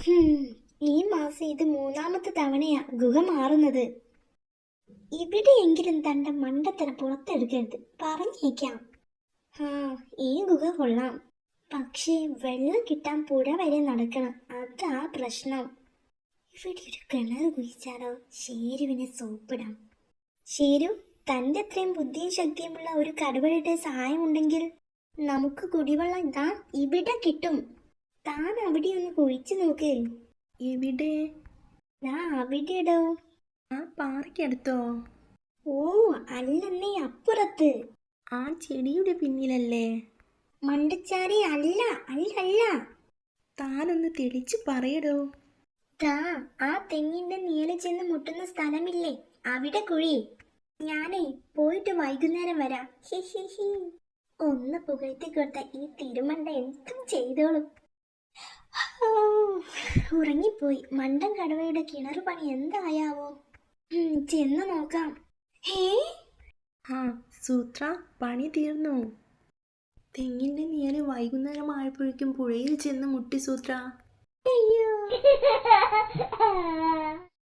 ഹും, ഈ മാസം ഇത് മൂന്നാമത്തെ തവണയാ ഗുഹ മാറുന്നത്. ഇവിടെയെങ്കിലും തന്റെ മണ്ടത്തരം പുറത്തെടുക്കരുത്, പറഞ്ഞേക്കാം. ആ, ഈ ഗുഹ കൊള്ളാം. പക്ഷേ വെള്ളം കിട്ടാൻ പുഴ വരെ നടക്കണം, അതാ പ്രശ്നം. ഇവിടെ ഒരു കിണർ കുഴിച്ചാലോ, ഷേരുവിനെ സോപ്പിടാം. ഷേരു, തന്റെ അത്രയും ബുദ്ധിയും ശക്തിയുമുള്ള ഒരു കടുവയുടെ സഹായം ഉണ്ടെങ്കിൽ നമുക്ക് കുടിവെള്ളം ഇതാ ഇവിടെ കിട്ടും. താൻ അവിടെ ഒന്ന് കുഴിച്ചു നോക്ക്. എവിടെ? അവിടെ ഇടോ. ആ പാറയ്ക്കടുത്തോ? ഓ അല്ലെന്നേ, അപ്പുറത്ത്. ആ ചെടിയുടെ പിന്നിലല്ലേ? മണ്ടച്ചാരി, അല്ല അല്ല അല്ല. താനൊന്ന് തെളിച്ച് പറയടോ. ദാ ആ തെങ്ങിന്റെ നീല ചെന്ന് മുട്ടുന്ന സ്ഥലമില്ലേ, അവിടെ കുഴി. ഞാനേ പോയിട്ട് വൈകുന്നേരം വരാം. He he he. ഒന്ന് പുകഴ്ത്തി കൊടുത്ത ഈ തിരുമണ്ട എന്തും ചെയ്തോളും. ഓ, ഉറങ്ങിപ്പോയി. മണ്ടൻ കടുവയുടെ കിണർ പണി എന്തായാവോ? ചെന്ന് നോക്കാം. ഹേ, ആ സൂത്ര, പണി തീർന്നു. തെങ്ങിന്റെ നീര് വൈകുന്നേരം ആയപ്പോഴേക്കും പുഴയിൽ ചെന്ന് മുട്ടി സൂത്ര. അയ്യോ.